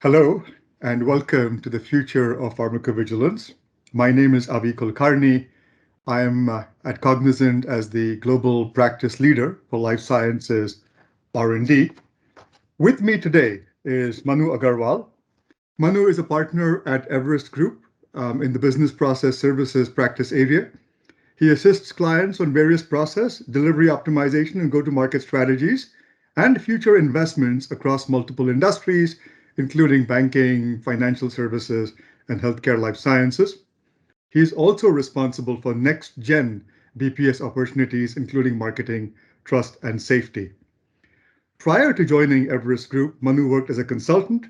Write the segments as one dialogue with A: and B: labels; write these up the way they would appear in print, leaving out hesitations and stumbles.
A: Hello, and welcome to the future of pharmacovigilance. My name is Avi Kulkarni. I am at Cognizant as the global practice leader for life sciences R&D. With me today is Manu Aggarwal. Manu is a partner at Everest Group in the business process services practice area. He assists clients on various process, delivery optimization, and go-to-market strategies, and future investments across multiple industries, including banking, financial services, and healthcare life sciences. He is also responsible for next-gen BPS opportunities, including marketing, trust, and safety. Prior to joining Everest Group, Manu worked as a consultant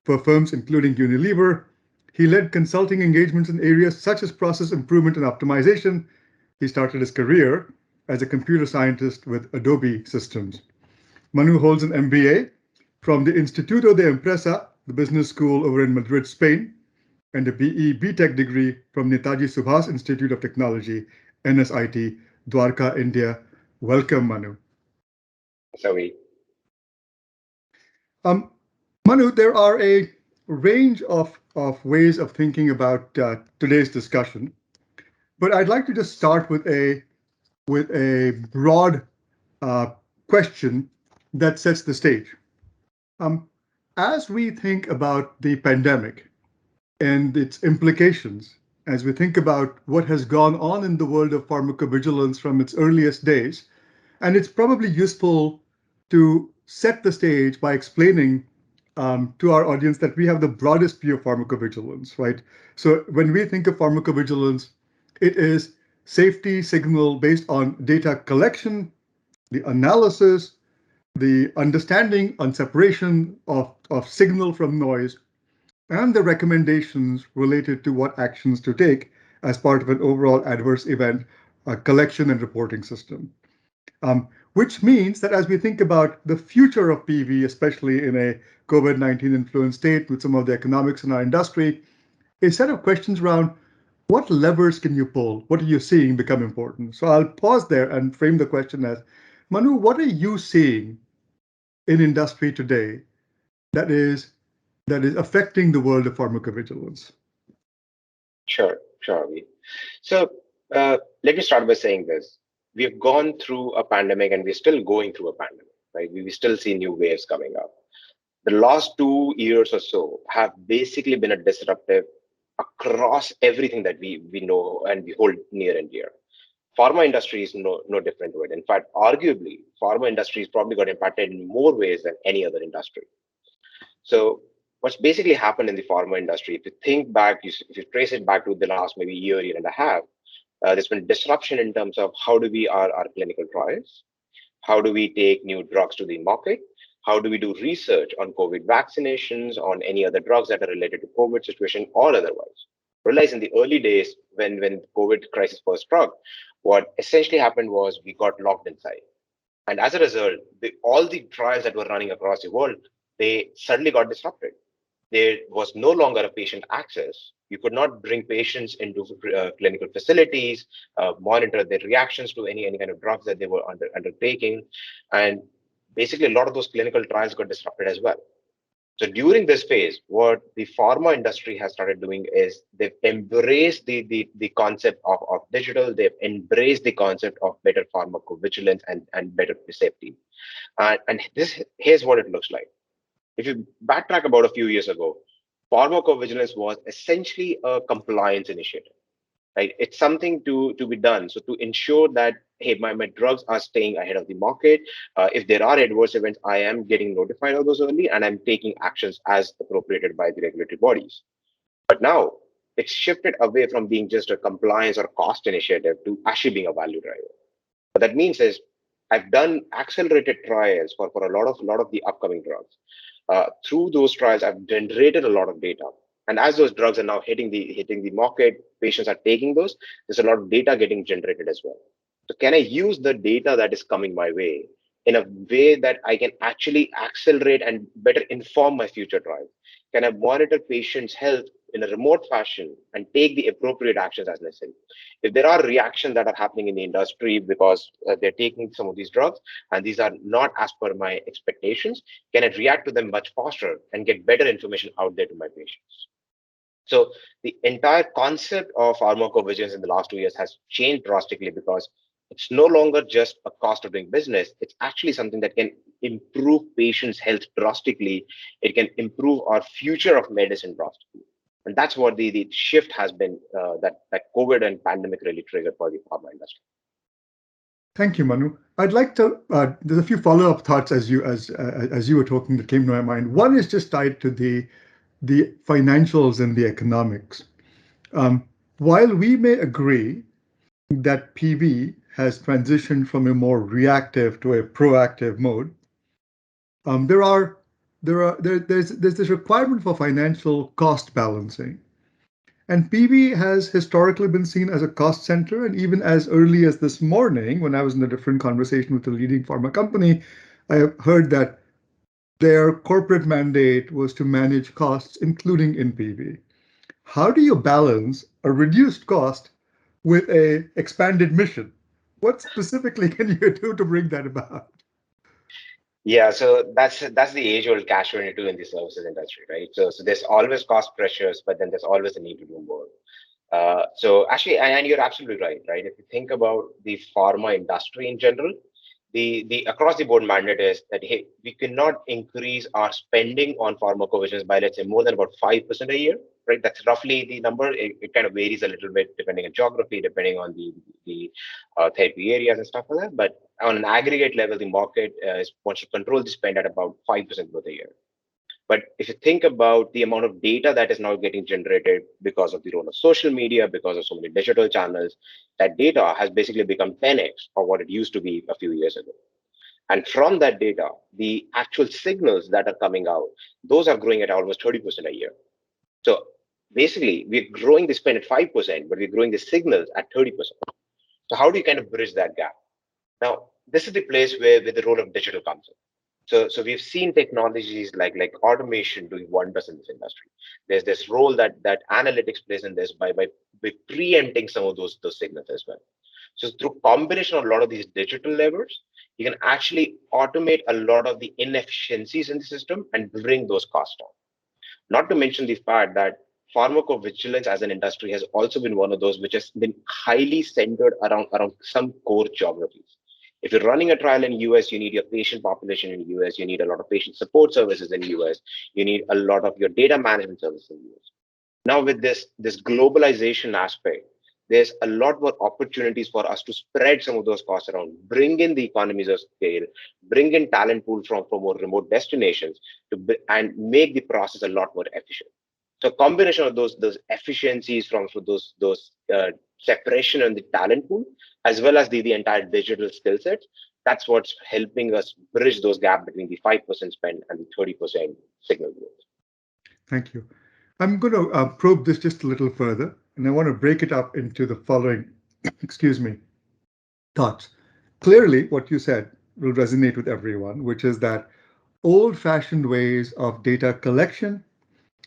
A: for firms including Unilever. He led consulting engagements in areas such as process improvement and optimization. He started his career as a computer scientist with Adobe Systems. Manu holds an MBA from the Instituto de Empresa, the business school over in Madrid, Spain, and a BE BTech degree from Netaji Subhas Institute of Technology, NSIT, Dwarka, India. Welcome, Manu.
B: So we
A: Um, Manu, there are a range of ways of thinking about today's discussion, but I'd like to just start with a broad uh, question that sets the stage. Um, as we think about the pandemic and its implications, as we think about what has gone on in the world of pharmacovigilance from its earliest days, and it's probably useful to set the stage by explaining to our audience that we have the broadest view of pharmacovigilance, right? So when we think of pharmacovigilance, it is safety signal based on data collection, the analysis, the understanding on separation of signal from noise, and the recommendations related to what actions to take as part of an overall adverse event collection and reporting system. Which means that as we think about the future of PV, especially in a COVID-19 influenced state with some of the economics in our industry, a set of questions around what levers can you pull? What are you seeing become important? So I'll pause there and frame the question as, Manu, what are you seeing in industry today that is that is affecting the world of pharmacovigilance?
B: sure, Avi. So let me start by saying this. We have gone through a pandemic and we're still going through a pandemic, right? We still see new waves coming up. The last 2 years or so have basically been a disruptive across everything that we know and we hold near and dear. Pharma industry is no different to it. In fact, arguably, pharma industry has probably got impacted in more ways than any other industry. So what's basically happened in the pharma industry, if you think back, if you trace it back to the last maybe year and a half, there's been disruption in terms of how do we our clinical trials, how do we take new drugs to the market, how do we do research on COVID vaccinations, on any other drugs that are related to COVID situation or otherwise. Realize in the early days when COVID crisis first struck, what essentially happened was we got locked inside. And as a result, all the trials that were running across the world, they suddenly got disrupted. There was no longer a patient access. You could not bring patients into clinical facilities, monitor their reactions to any kind of drugs that they were undertaking. And basically, a lot of those clinical trials got disrupted as well. So during this phase, what the pharma industry has started doing is they've embraced the concept of digital, they've embraced the concept of better pharmacovigilance and better safety. And here's what it looks like. If you backtrack about a few years ago, pharmacovigilance was essentially a compliance initiative, right? It's something to be done. So to ensure that, hey, my drugs are staying ahead of the market. If there are adverse events, I am getting notified of those early and I'm taking actions as appropriated by the regulatory bodies. But now it's shifted away from being just a compliance or cost initiative to actually being a value driver. What that means is I've done accelerated trials for a lot of the upcoming drugs. Through those trials, I've generated a lot of data. And as those drugs are now hitting the market, patients are taking those, there's a lot of data getting generated as well. So can I use the data that is coming my way in a way that I can actually accelerate and better inform my future trials? Can I monitor patients' health in a remote fashion and take the appropriate actions as necessary. If there are reactions that are happening in the industry because they're taking some of these drugs and these are not as per my expectations, can I react to them much faster and get better information out there to my patients? So the entire concept of pharmacovigilance in the last 2 years has changed drastically because it's no longer just a cost of doing business. It's actually something that can improve patients' health drastically. It can improve our future of medicine drastically. And that's what the shift has been that COVID and pandemic really triggered for the pharma industry.
A: Thank you, Manu. I'd like to. There's a few follow-up thoughts as you were talking that came to my mind. One is just tied to the financials and the economics. Um, while we may agree that PV has transitioned from a more reactive to a proactive mode, there are there's this requirement for financial cost balancing. And PV has historically been seen as a cost center, and even as early as this morning, when I was in a different conversation with a leading pharma company, I heard that their corporate mandate was to manage costs, including in PV. How do you balance a reduced cost with a expanded mission? What specifically can you do to bring that about?
B: Yeah, so that's the age-old catch-22 in the services industry, right? So there's always cost pressures, but then there's always a need to do more. So actually, and you're absolutely right, right? If you think about the pharma industry in general, the across the board mandate is that hey, we cannot increase our spending on pharmacovigilance by let's say more than about 5% a year, right? That's roughly the number. It kind of varies a little bit depending on geography, depending on the therapy areas and stuff like that. But on an aggregate level, the market wants to control the spend at about 5% growth a year. But if you think about the amount of data that is now getting generated because of the role of social media, because of so many digital channels, that data has basically become 10x of what it used to be a few years ago. And from that data, the actual signals that are coming out, those are growing at almost 30% a year. So basically, we're growing the spend at 5%, but we're growing the signals at 30%. So how do you kind of bridge that gap? Now, this is the place where the role of digital comes in. So we've seen technologies like automation doing wonders in this industry. There's this role that analytics plays in this by preempting some of those signals as well. So through combination of a lot of these digital levers, you can actually automate a lot of the inefficiencies in the system and bring those costs down. Not to mention the fact that pharmacovigilance as an industry has also been one of those which has been highly centered around some core geographies. If you're running a trial in US, you need your patient population in US, you need a lot of patient support services in US, you need a lot of your data management services in US. Now with this globalization aspect, there's a lot more opportunities for us to spread some of those costs around, bring in the economies of scale, bring in talent pool from more remote destinations and make the process a lot more efficient. So combination of those efficiencies from those separation and the talent pool, as well as the entire digital skill sets, that's what's helping us bridge those gap between the 5% spend and the 30% signal growth.
A: Thank you. I'm going to probe this just a little further, and I want to break it up into the following, excuse me, thoughts. Clearly, what you said will resonate with everyone, which is that old-fashioned ways of data collection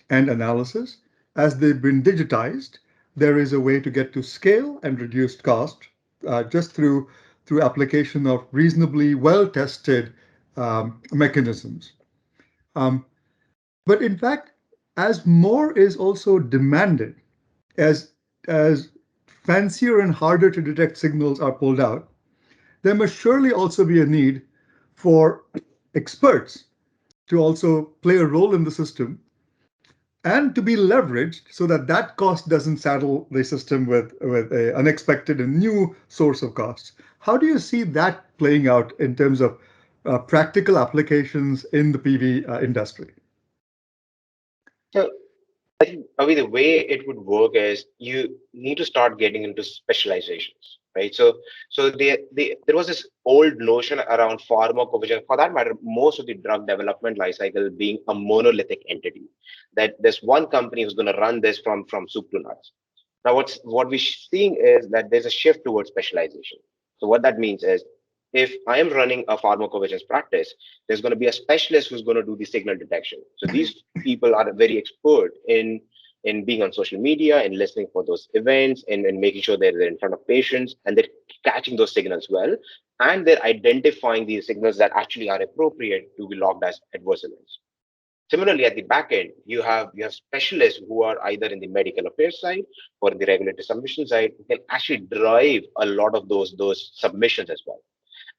A: and analysis, as they've been digitized, there is a way to get to scale and reduced cost just through application of reasonably well-tested mechanisms. Um, but in fact, as more is also demanded, as as fancier and harder to detect signals are pulled out, there must surely also be a need for experts to also play a role in the system and to be leveraged so that that cost doesn't saddle the system with an unexpected and new source of costs. How do you see that playing out in terms of practical applications in the PV industry?
B: So I think Avi, the way it would work is you need to start getting into specializations, right? So there was this old notion around pharmacovigilance. For that matter, most of the drug development life cycle being a monolithic entity. That there's one company who's going to run this from soup to nuts. Now, what we're seeing is that there's a shift towards specialization. So what that means is if I am running a pharmacovigilance practice, there's going to be a specialist who's going to do the signal detection. So these people are very expert in being on social media, in listening for those events, in making sure that they're in front of patients and they're catching those signals well, and they're identifying these signals that actually are appropriate to be logged as adverse events. Similarly, at the back end, you have specialists who are either in the medical affairs side or in the regulatory submission side who can actually drive a lot of those submissions as well.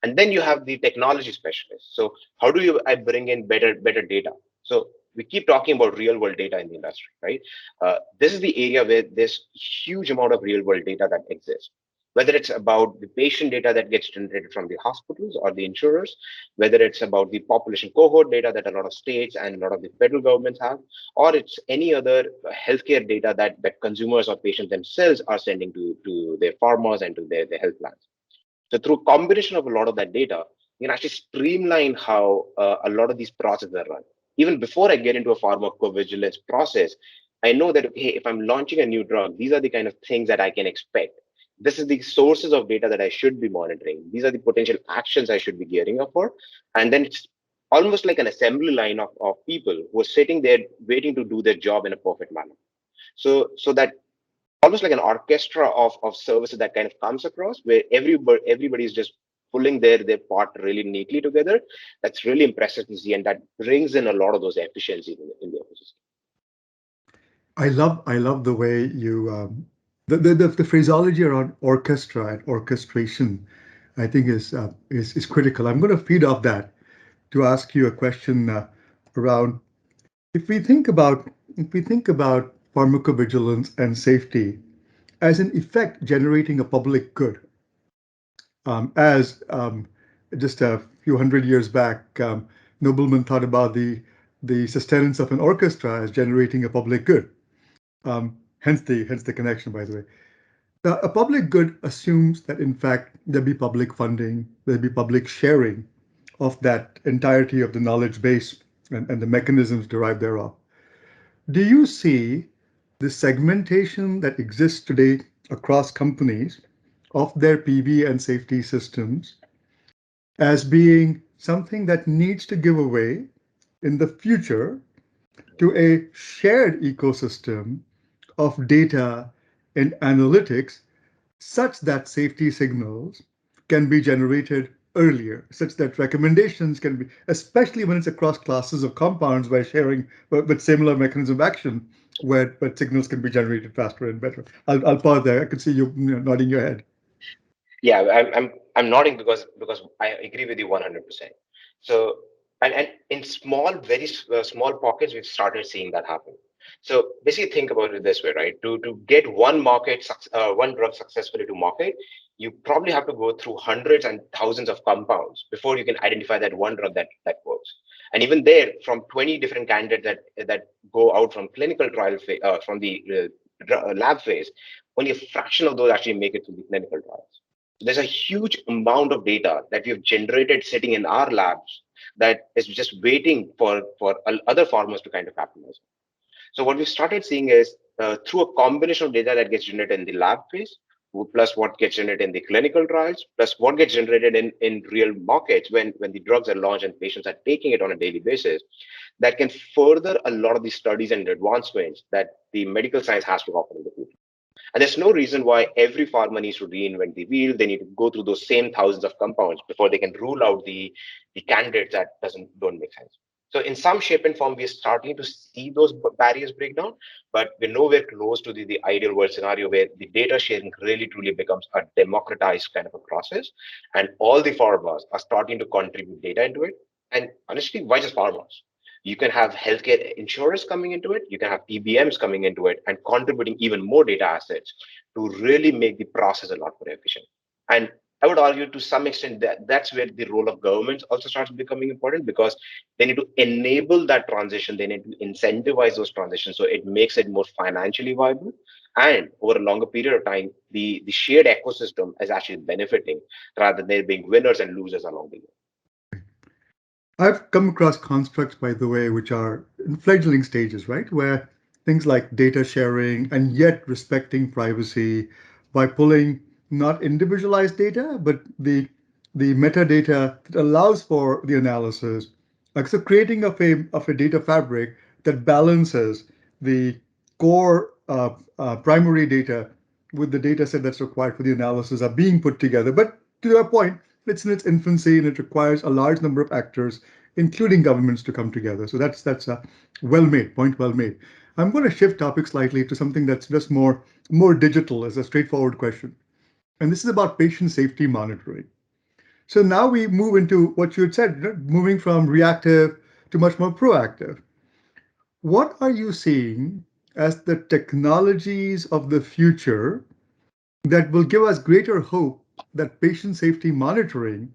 B: And then you have the technology specialists. So how do you I bring in better data? So we keep talking about real world data in the industry, right? This is the area where there's huge amount of real world data that exists, whether it's about the patient data that gets generated from the hospitals or the insurers, whether it's about the population cohort data that a lot of states and a lot of the federal governments have, or it's any other healthcare data that consumers or patients themselves are sending to their pharmas and to their health plans. So through a combination of a lot of that data, you can actually streamline how a lot of these processes are run. Even before I get into a pharmacovigilance process, I know that, hey, if I'm launching a new drug, these are the kind of things that I can expect. This is the sources of data that I should be monitoring. These are the potential actions I should be gearing up for. And then it's almost like an assembly line of people who are sitting there waiting to do their job in a perfect manner. So that almost like an orchestra of services that kind of comes across where everybody is just pulling their part really neatly together. That's really impressive to see, and that brings in a lot of those efficiencies in the ecosystem.
A: I love the way you the phraseology around orchestra and orchestration, I think is critical. I'm going to feed off that to ask you a question around if we think about pharmacovigilance and safety as an effect generating a public good, as just a few hundred years back, noblemen thought about the sustenance of an orchestra as generating a public good. Hence the connection, by the way. Now, a public good assumes that in fact there'll be public funding, there'll be public sharing of that entirety of the knowledge base and the mechanisms derived thereof. Do you see the segmentation that exists today across companies of their PV and safety systems as being something that needs to give away in the future to a shared ecosystem of data and analytics such that safety signals can be generated earlier, such that recommendations can be, especially when it's across classes of compounds by sharing with similar mechanism of action, where signals can be generated faster and better. I'll pause there. I can see you, nodding your head.
B: Yeah, I'm nodding because I agree with you 100%. So and in small pockets, we've started seeing that happen. So basically, think about it this way, right? To get one drug successfully to market, you probably have to go through hundreds and thousands of compounds before you can identify that one drug that works. And even there, from 20 different candidates that go out from clinical trial from the lab phase, only a fraction of those actually make it to the clinical trials. There's a huge amount of data that we have generated sitting in our labs that is just waiting for other farmers to kind of capitalize. So what we started seeing is through a combination of data that gets generated in the lab phase, plus what gets generated in the clinical trials, plus what gets generated in real markets when the drugs are launched and patients are taking it on a daily basis, that can further a lot of the studies and advancements that the medical science has to offer in the future. And there's no reason why every pharma needs to reinvent the wheel. They need to go through those same thousands of compounds before they can rule out the candidates that don't make sense. So in some shape and form, we're starting to see those barriers break down, but we're nowhere close to the ideal world scenario where the data sharing really truly becomes a democratized kind of a process. And all the pharmas are starting to contribute data into it. And honestly, why just pharmas? You can have healthcare insurers coming into it, you can have PBMs coming into it and contributing even more data assets to really make the process a lot more efficient. And I would argue to some extent that that's where the role of governments also starts becoming important because they need to enable that transition, they need to incentivize those transitions so it makes it more financially viable. And over a longer period of time, the shared ecosystem is actually benefiting rather than there being winners and losers along the way.
A: I've come across constructs, by the way, which are in fledgling stages, right? Where things like data sharing and yet respecting privacy by pulling not individualized data, but the metadata that allows for the analysis. Like so creating of a data fabric that balances the core primary data with the data set that's required for the analysis are being put together. But to your point, it's in its infancy and it requires a large number of actors, including governments, to come together. So that's a well made point. Well made. I'm going to shift topic slightly to something that's just more digital as a straightforward question, and this is about patient safety monitoring. So now we move into what you had said, moving from reactive to much more proactive. What are you seeing as the technologies of the future that will give us greater hope that patient safety monitoring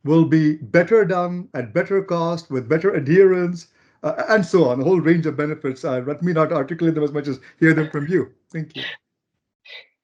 A: will be better done at better cost with better adherence, and so on, a whole range of benefits? Let me not articulate them as much as hear them from you. Thank you.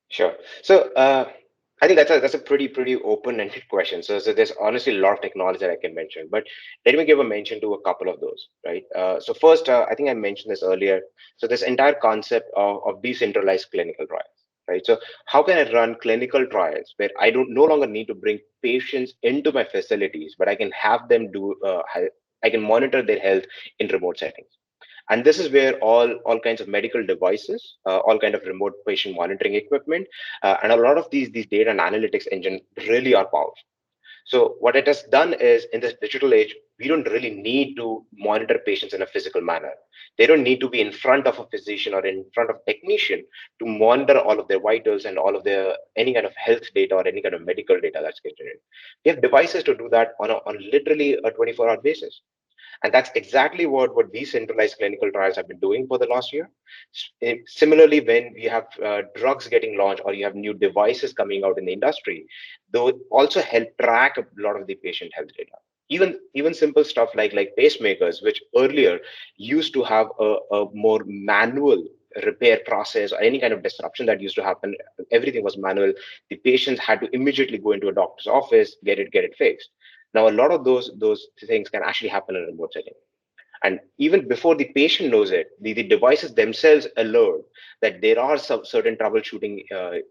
B: Sure. So I think that's a pretty open-ended question. So there's honestly a lot of technology that I can mention, but let me give a mention to a couple of those, right? So first, I think I mentioned this earlier. So this entire concept of decentralized clinical trials, right? So how can I run clinical trials where I don't no longer need to bring patients into my facilities, but I can have them do I can monitor their health in remote settings. And this is where all kinds of medical devices, all kind of remote patient monitoring equipment, and a lot of these data and analytics engine really are powerful. So what it has done is, in this digital age, we don't really need to monitor patients in a physical manner. They don't need to be in front of a physician or in front of a technician to monitor all of their vitals and all of their any kind of health data or any kind of medical data that's generated. We have devices to do that on literally a 24-hour basis. And that's exactly what these centralized clinical trials have been doing for the last year. Similarly, when we have drugs getting launched or you have new devices coming out in the industry, they also help track a lot of the patient health data. Even simple stuff like pacemakers, which earlier used to have a more manual repair process or any kind of disruption that used to happen. Everything was manual. The patients had to immediately go into a doctor's office, get it fixed. Now, a lot of those things can actually happen in a remote setting. And even before the patient knows it, the devices themselves alert that there are some certain troubleshooting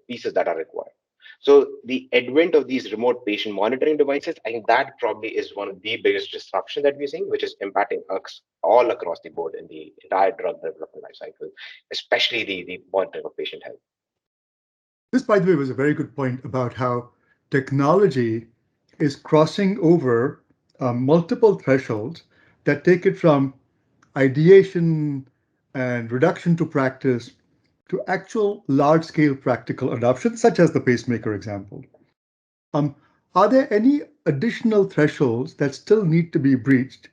B: pieces that are required. So the advent of these remote patient monitoring devices, I think that probably is one of the biggest disruption that we're seeing, which is impacting us all across the board in the entire drug development life cycle, especially the monitoring of patient health.
A: This, by the way, was a very good point about how technology is crossing over multiple thresholds that take it from ideation and reduction to practice to actual large scale practical adoption, such as the pacemaker example. Um, are there any additional thresholds that still need to be breached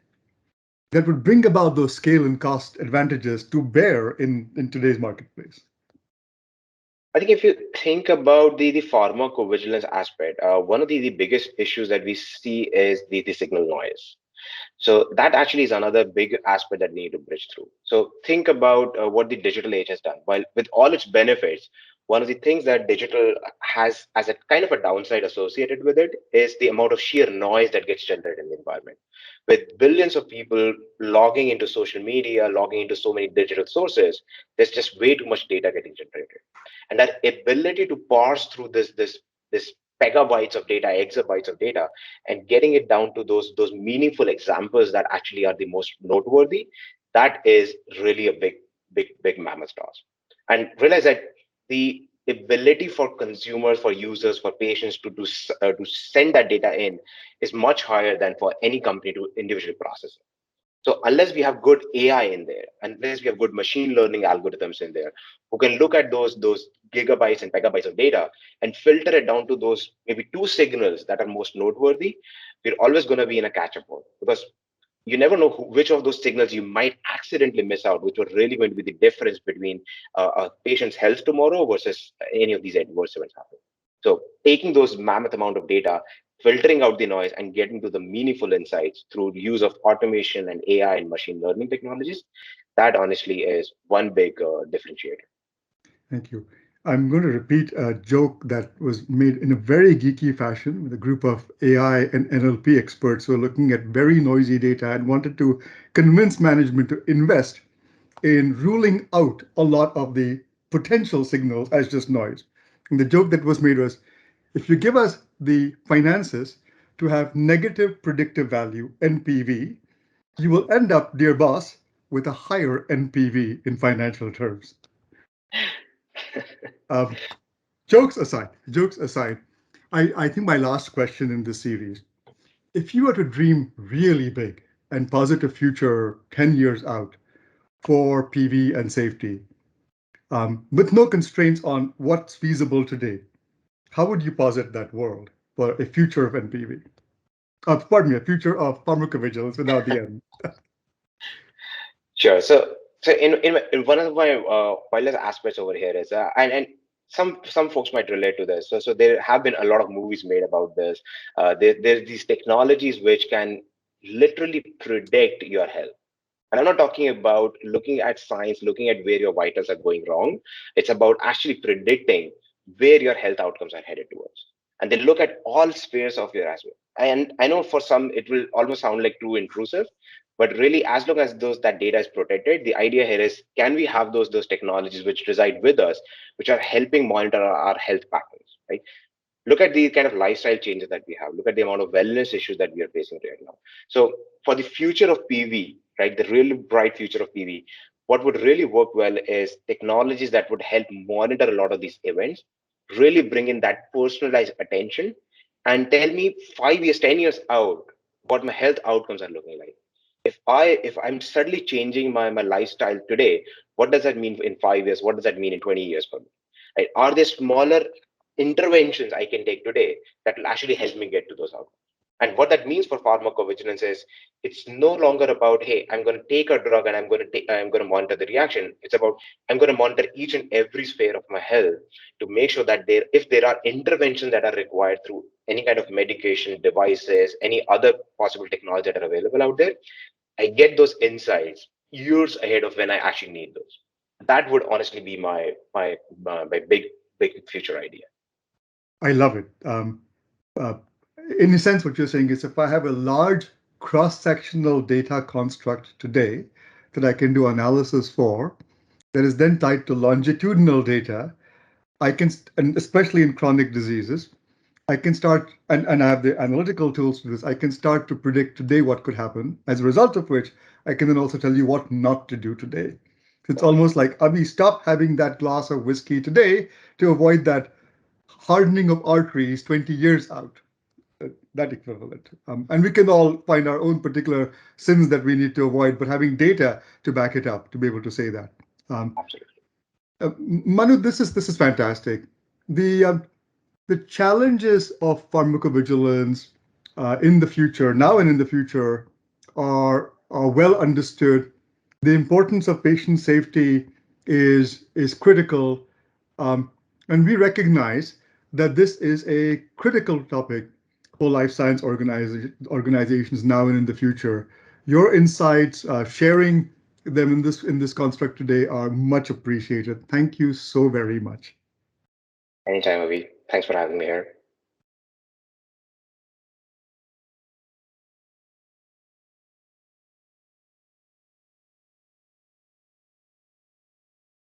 A: that would bring about those scale and cost advantages to bear in today's marketplace?
B: I think if you think about the pharmacovigilance aspect, one of the biggest issues that we see is the signal noise. So that actually is another big aspect that we need to bridge through. So think about what the digital age has done. While with all its benefits, one of the things that digital has as a kind of a downside associated with it is the amount of sheer noise that gets generated in the environment. With billions of people logging into social media, logging into so many digital sources, there's just way too much data getting generated. And that ability to parse through this pegabytes of data, exabytes of data, and getting it down to those meaningful examples that actually are the most noteworthy, that is really a big mammoth task. And realize that the ability for consumers, for users, for patients to send that data in is much higher than for any company to individually process it. So unless we have good AI in there, unless we have good machine learning algorithms in there, who can look at those gigabytes and petabytes of data and filter it down to those maybe two signals that are most noteworthy, we're always going to be in a catch-up mode, because you never know which of those signals you might accidentally miss out, which are really going to be the difference between a patient's health tomorrow versus any of these adverse events happening. So taking those mammoth amount of data, filtering out the noise, and getting to the meaningful insights through the use of automation and AI and machine learning technologies, that honestly is one big differentiator.
A: Thank you. I'm going to repeat a joke that was made in a very geeky fashion with a group of AI and NLP experts who are looking at very noisy data and wanted to convince management to invest in ruling out a lot of the potential signals as just noise. And the joke that was made was, if you give us the finances to have negative predictive value, NPV, you will end up, dear boss, with a higher NPV in financial terms. Um, jokes aside, I think my last question in this series, if you were to dream really big and posit a future 10 years out for PV and safety, with no constraints on what's feasible today, how would you posit that world for a future of NPV? Pardon me, a future of pharmacovigilance without the end.
B: Sure. So in one of my wildest aspects over here is and some folks might relate to this. So there have been a lot of movies made about this. There's these technologies which can literally predict your health. And I'm not talking about looking at science, looking at where your vitals are going wrong. It's about actually predicting where your health outcomes are headed towards. And they look at all spheres of your as well. And I know for some it will almost sound like too intrusive, but really, as long as those that data is protected, the idea here is can we have those technologies which reside with us, which are helping monitor our health patterns, right? Look at the kind of lifestyle changes that we have. Look at the amount of wellness issues that we are facing right now. So for the future of PV, right, the really bright future of PV, what would really work well is technologies that would help monitor a lot of these events, really bring in that personalized attention, and tell me 5 years, 10 years out what my health outcomes are looking like. If I'm suddenly changing my lifestyle today, what does that mean in 5 years? What does that mean in 20 years for me? Right? Are there smaller interventions I can take today that will actually help me get to those outcomes? And what that means for pharmacovigilance is it's no longer about, hey, I'm going to take a drug and I'm going to monitor the reaction. It's about I'm going to monitor each and every sphere of my health to make sure that if there are interventions that are required through any kind of medication, devices, any other possible technology that are available out there, I get those insights years ahead of when I actually need those. That would honestly be my big future idea.
A: I love it. Uh, in a sense, what you're saying is if I have a large cross-sectional data construct today that I can do analysis for, that is then tied to longitudinal data, I can, and especially in chronic diseases, I can start, and I have the analytical tools for this, I can start to predict today what could happen, as a result of which I can then also tell you what not to do today. It's almost like, Avi, stop having that glass of whiskey today to avoid that hardening of arteries 20 years out, that equivalent. And we can all find our own particular sins that we need to avoid, but having data to back it up to be able to say that. Um,
B: Absolutely.
A: Manu, this is fantastic. The the challenges of pharmacovigilance in the future, now and in the future, are well understood. The importance of patient safety is critical, um, and we recognize that this is a critical topic for life science organizations now and in the future. Your insights, sharing them in this construct today, are much appreciated. Thank you so very much.
B: Anytime, Avi. Thanks for having me here.